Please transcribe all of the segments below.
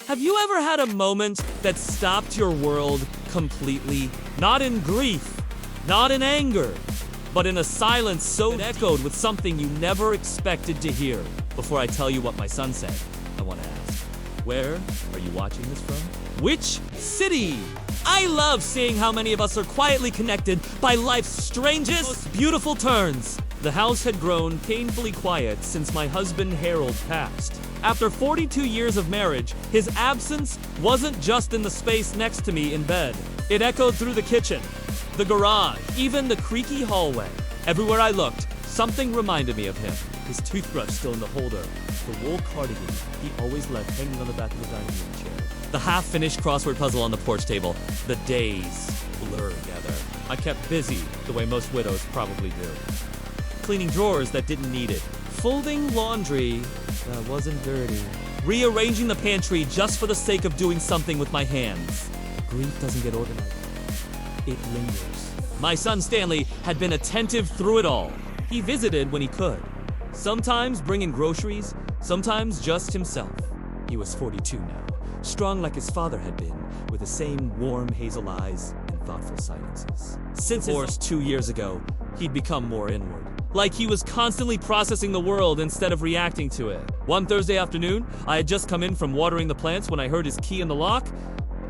Have you ever had a moment that stopped your world completely? Not in grief, not in anger, but in a silence so echoed with something you never expected to hear. Before I tell you what my son said, I want to ask, where are you watching this from? Which city? I love seeing how many of us are quietly connected by life's strangest, most beautiful turns. The house had grown painfully quiet since my husband Harold passed. After 42 years of marriage, his absence wasn't just in the space next to me in bed. It echoed through the kitchen, the garage, even the creaky hallway. Everywhere I looked, something reminded me of him. His toothbrush still in the holder, the wool cardigan he always left hanging on the back of the dining room chair, the half-finished crossword puzzle on the porch table. The days blur together. I kept busy the way most widows probably do. Cleaning drawers that didn't need it, folding laundry that wasn't dirty, rearranging the pantry just for the sake of doing something with my hands. Grief doesn't get organized. It lingers. My son Stanley had been attentive through it all. He visited when he could. Sometimes bringing groceries, sometimes just himself. He was 42 now, strong like his father had been, with the same warm hazel eyes and thoughtful silences. Since divorce 2 years ago, he'd become more inward. Like he was constantly processing the world instead of reacting to it. One Thursday afternoon, I had just come in from watering the plants when I heard his key in the lock.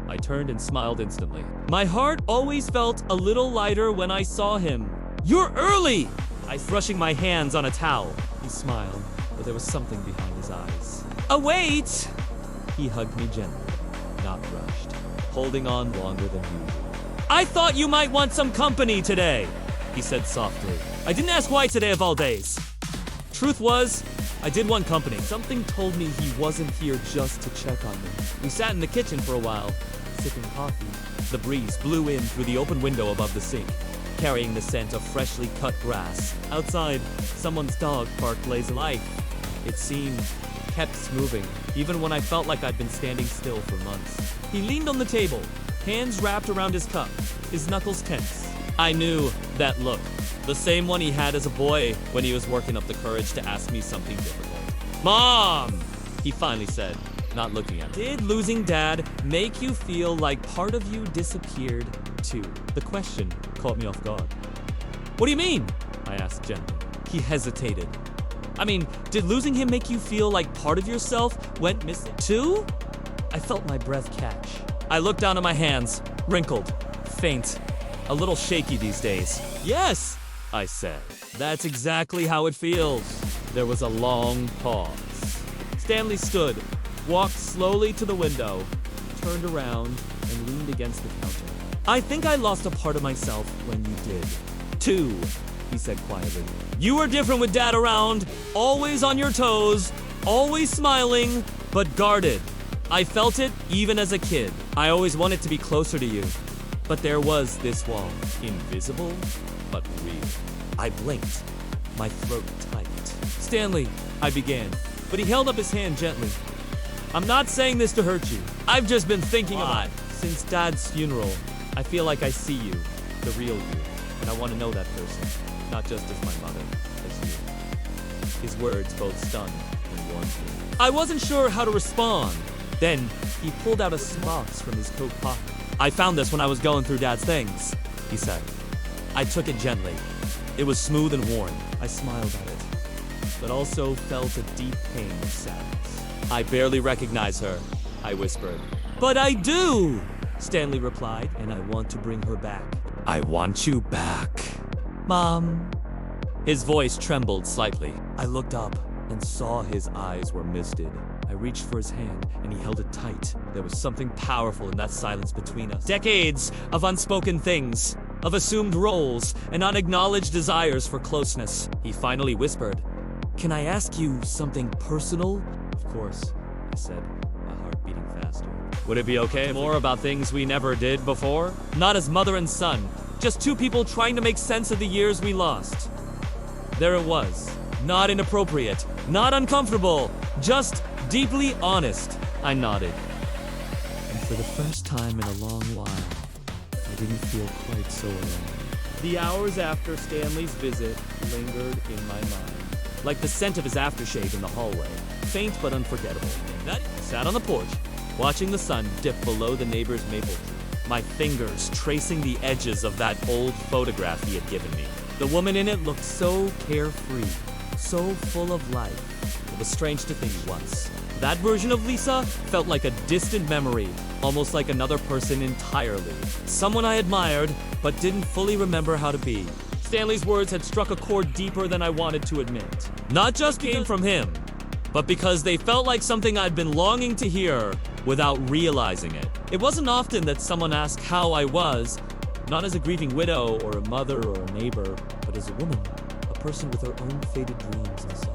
I turned and smiled instantly. My heart always felt a little lighter when I saw him. "You're early!" I was brushing my hands on a towel. He smiled, but there was something behind his eyes. "Oh, wait!" He hugged me gently, not rushed, holding on longer than usual. "I thought you might want some company today," he said softly. I didn't ask why today of all days. Truth was, I did want company. Something told me he wasn't here just to check on me. We sat in the kitchen for a while, sipping coffee. The breeze blew in through the open window above the sink, carrying the scent of freshly cut grass. Outside, someone's dog barked lazily. Life, it seemed, kept moving, even when I felt like I'd been standing still for months. He leaned on the table, hands wrapped around his cup, his knuckles tense. I knew that look, the same one he had as a boy when he was working up the courage to ask me something difficult. "Mom!" he finally said, not looking at me. "Did losing Dad make you feel like part of you disappeared too?" The question caught me off guard. "What do you mean?" I asked gently. He hesitated. "I mean, did losing him make you feel like part of yourself went missing too?" I felt my breath catch. I looked down at my hands, wrinkled, faint, a little shaky these days. "Yes," I said. "That's exactly how it feels." There was a long pause. Stanley stood, walked slowly to the window, turned around, and leaned against the counter. "I think I lost a part of myself when you did. Too," he said quietly. "You were different with Dad around, always on your toes, always smiling, but guarded. I felt it even as a kid. I always wanted to be closer to you. But there was this wall, invisible, but real." I blinked, my throat tight. "Stanley," I began, but he held up his hand gently. "I'm not saying this to hurt you. I've just been thinking about it. Since Dad's funeral, I feel like I see you, the real you, and I want to know that person, not just as my mother, as you." His words both stunned and warmed me. I wasn't sure how to respond. Then he pulled out a box from his coat pocket. "I found this when I was going through Dad's things," he said. I took it gently. It was smooth and worn. I smiled at it, but also felt a deep pain of sadness. "I barely recognize her," I whispered. "But I do," Stanley replied, "and I want to bring her back." "I want you back, Mom." His voice trembled slightly. I looked up and saw his eyes were misted. I reached for his hand, and he held it tight. There was something powerful in that silence between us. Decades of unspoken things, of assumed roles, and unacknowledged desires for closeness. He finally whispered, "Can I ask you something personal?" "Of course," I said, my heart beating faster. "Would it be okay? More about things we never did before? Not as mother and son, just two people trying to make sense of the years we lost." There it was. Not inappropriate, not uncomfortable, just deeply honest. I nodded. And for the first time in a long while, I didn't feel quite so alone. The hours after Stanley's visit lingered in my mind, like the scent of his aftershave in the hallway, faint but unforgettable. I sat on the porch, watching the sun dip below the neighbor's maple tree, my fingers tracing the edges of that old photograph he had given me. The woman in it looked so carefree, so full of life. It was strange to think once. That version of Lisa felt like a distant memory, almost like another person entirely. Someone I admired, but didn't fully remember how to be. Stanley's words had struck a chord deeper than I wanted to admit. Not just came from him, but because they felt like something I'd been longing to hear without realizing it. It wasn't often that someone asked how I was, not as a grieving widow or a mother or a neighbor, but as a woman, a person with her own faded dreams and such.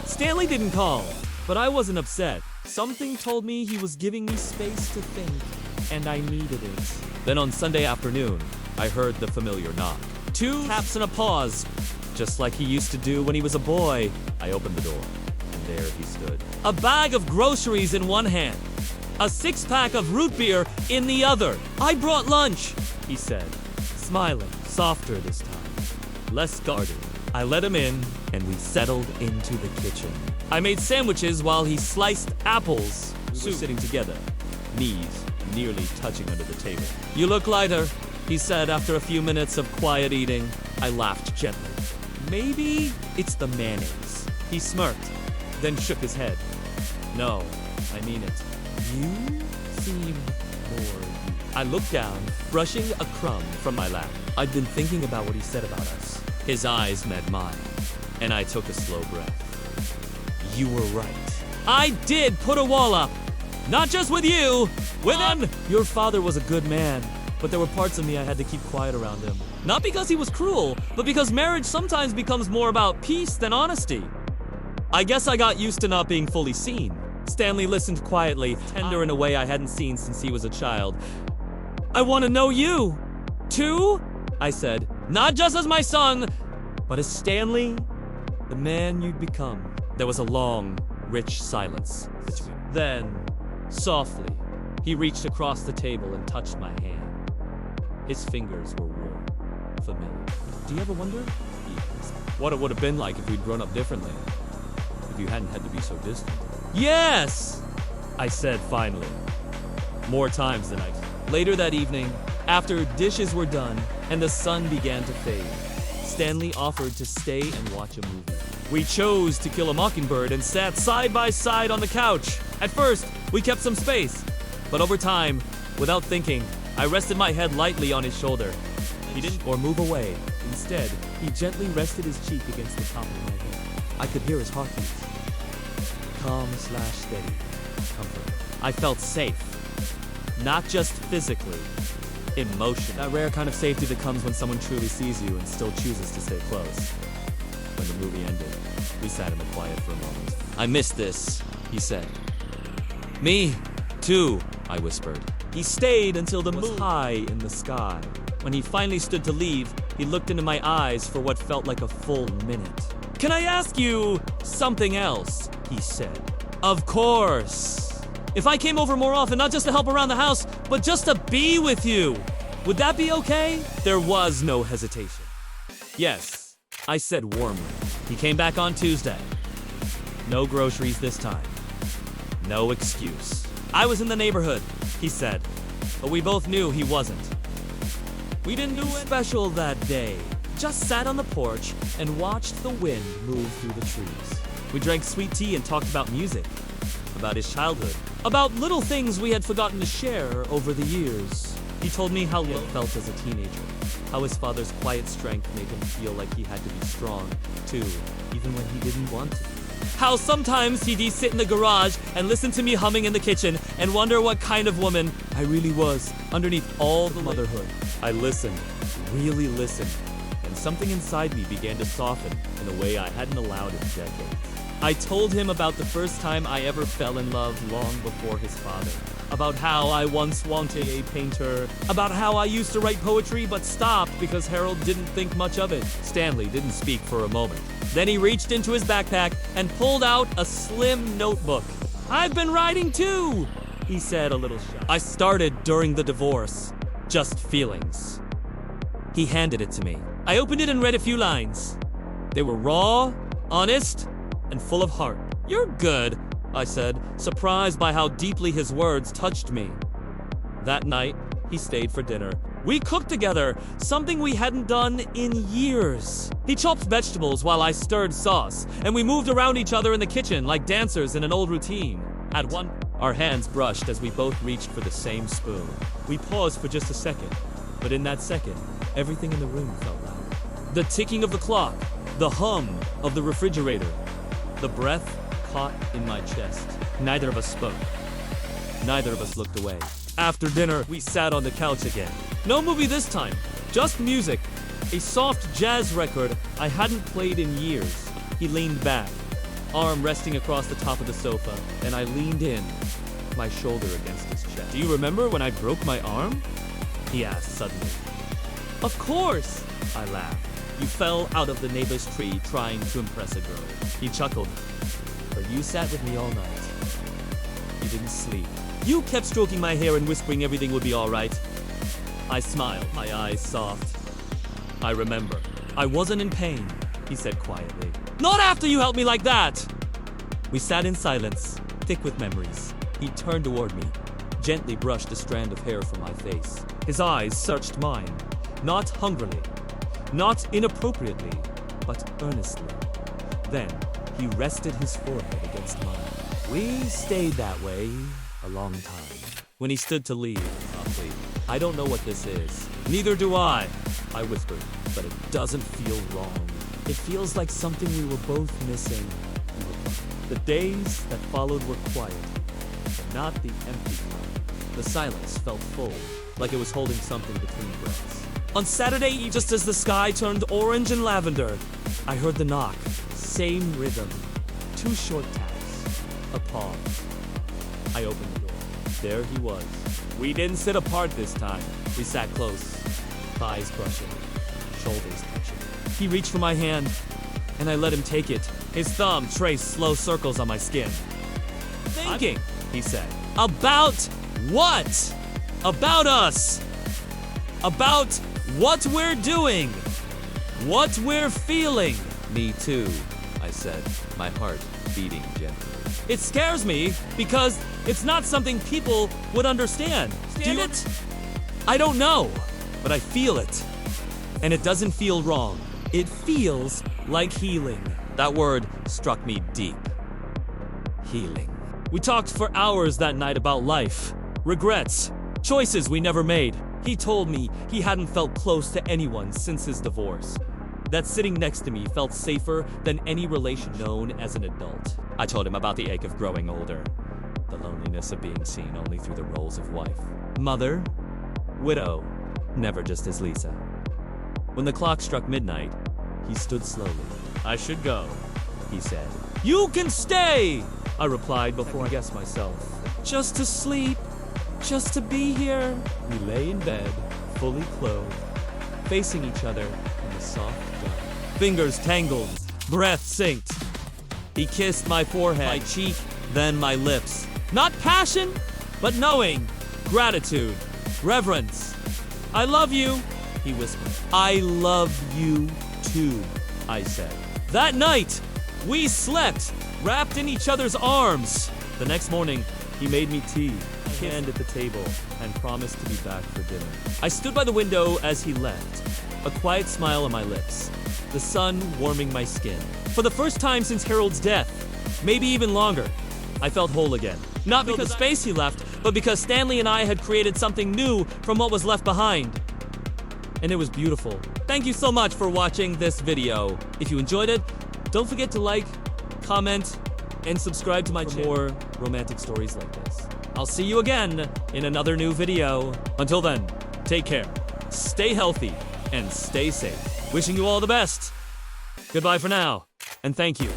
Stanley didn't call, but I wasn't upset. Something told me he was giving me space to think, and I needed it. Then on Sunday afternoon, I heard the familiar knock. 2 taps and a pause, just like he used to do when he was a boy. I opened the door, and there he stood. A bag of groceries in one hand, a 6-pack of root beer in the other. "I brought lunch," he said, smiling, softer this time, less guarded. I let him in, and we settled into the kitchen. I made sandwiches while he sliced apples. We were sitting together, knees nearly touching under the table. "You look lighter," he said after a few minutes of quiet eating. I laughed gently. "Maybe it's the mayonnaise." He smirked, then shook his head. "No, I mean it. You seem more you." I looked down, brushing a crumb from my lap. I'd been thinking about what he said about us. His eyes met mine, and I took a slow breath. You were right. I did put a wall up. Not just with you, with him. Your father was a good man, but there were parts of me I had to keep quiet around him. Not because he was cruel, but because marriage sometimes becomes more about peace than honesty. I guess I got used to not being fully seen. Stanley listened quietly, tender in a way I hadn't seen since he was a child. "I want to know you, too," I said. "Not just as my son, but as Stanley, the man you'd become." There was a long, rich silence between. Then, softly, he reached across the table and touched my hand. His fingers were warm, familiar. "Do you ever wonder," he asked, "what it would have been like if we'd grown up differently? If you hadn't had to be so distant?" "Yes!" I said finally. More times than I could. Later that evening, after dishes were done and the sun began to fade, Stanley offered to stay and watch a movie. We chose To Kill a Mockingbird and sat side by side on the couch. At first, we kept some space, but over time, without thinking, I rested my head lightly on his shoulder. He didn't or move away. Instead, he gently rested his cheek against the top of my head. I could hear his heartbeat. Calm/steady. Comfort. I felt safe. Not just physically, emotionally. That rare kind of safety that comes when someone truly sees you and still chooses to stay close. When the movie ended, we sat in the quiet for a moment. "I missed this," he said. "Me, too," I whispered. He stayed until the moon was high in the sky. When he finally stood to leave, he looked into my eyes for what felt like a full minute. "Can I ask you something else?" he said. "Of course. If I came over more often, not just to help around the house, but just to be with you, would that be okay?" There was no hesitation. "Yes," I said warmly. He came back on Tuesday. No groceries this time. No excuse. "I was in the neighborhood," he said, but we both knew he wasn't. We didn't do anything special that day. Just sat on the porch and watched the wind move through the trees. We drank sweet tea and talked about music, about his childhood, about little things we had forgotten to share over the years. He told me how he had felt as a teenager, how his father's quiet strength made him feel like he had to be strong, too, even when he didn't want to. How sometimes he'd sit in the garage and listen to me humming in the kitchen and wonder what kind of woman I really was underneath all the motherhood. I listened, really listened, and something inside me began to soften in a way I hadn't allowed in decades. I told him about the first time I ever fell in love long before his father, about how I once wanted a painter, about how I used to write poetry but stopped because Harold didn't think much of it. Stanley didn't speak for a moment. Then he reached into his backpack and pulled out a slim notebook. "I've been writing too," he said a little shy. "I started during the divorce. Just feelings." He handed it to me. I opened it and read a few lines. They were raw, honest, and full of heart. "You're good," I said, surprised by how deeply his words touched me. That night, he stayed for dinner. We cooked together, something we hadn't done in years. He chopped vegetables while I stirred sauce, and we moved around each other in the kitchen like dancers in an old routine. At one, our hands brushed as we both reached for the same spoon. We paused for just a second, but in that second, everything in the room felt loud. The ticking of the clock, the hum of the refrigerator, the breath caught in my chest. Neither of us spoke. Neither of us looked away. After dinner, we sat on the couch again. No movie this time, just music. A soft jazz record I hadn't played in years. He leaned back, arm resting across the top of the sofa, and I leaned in, my shoulder against his chest. Do you remember when I broke my arm? He asked suddenly. Of course, I laughed. You fell out of the neighbor's tree trying to impress a girl. He chuckled. But you sat with me all night. You didn't sleep. You kept stroking my hair and whispering everything would be all right. I smiled, my eyes soft. I remember. I wasn't in pain, he said quietly. Not after you helped me like that! We sat in silence, thick with memories. He turned toward me, gently brushed a strand of hair from my face. His eyes searched mine, not hungrily, not inappropriately, but earnestly. Then, he rested his forehead against mine. We stayed that way a long time. When he stood to leave, softly, I don't know what this is. Neither do I whispered, but it doesn't feel wrong. It feels like something we were both missing. The days that followed were quiet, but not the empty kind. The silence felt full, like it was holding something between breaths. On Saturday Eve, just as the sky turned orange and lavender, I heard the knock. Same rhythm. 2 short taps. A pause. I opened the door. There he was. We didn't sit apart this time. We sat close, thighs brushing, shoulders touching. He reached for my hand, and I let him take it. His thumb traced slow circles on my skin. Thinking, he said. About what? About us. About what we're doing. What we're feeling. Me too, I said, my heart beating gently. It scares me because it's not something people would understand. Do it? I don't know, but I feel it. And it doesn't feel wrong. It feels like healing. That word struck me deep. Healing. We talked for hours that night about life, regrets, choices we never made. He told me he hadn't felt close to anyone since his divorce. That sitting next to me felt safer than any relation known as an adult. I told him about the ache of growing older, the loneliness of being seen only through the roles of wife, mother, widow, never just as Lisa. When the clock struck midnight, he stood slowly. I should go, he said. You can stay, I replied before I guessed myself. Just to sleep, just to be here. We lay in bed, fully clothed, facing each other in the soft dark. Fingers tangled, breath synced. He kissed my forehead, my cheek, then my lips. Not passion, but knowing, gratitude, reverence. I love you, he whispered. I love you too, I said. That night, we slept, wrapped in each other's arms. The next morning, he made me tea, hand at the table, and promised to be back for dinner. I stood by the window as he left, a quiet smile on my lips, the sun warming my skin. For the first time since Harold's death, maybe even longer, I felt whole again. Not because of the space he left, but because Stanley and I had created something new from what was left behind. And it was beautiful. Thank you so much for watching this video. If you enjoyed it, don't forget to like, comment, and subscribe to my channel for more romantic stories like this. I'll see you again in another new video. Until then, take care, stay healthy, and stay safe. Wishing you all the best. Goodbye for now, and thank you.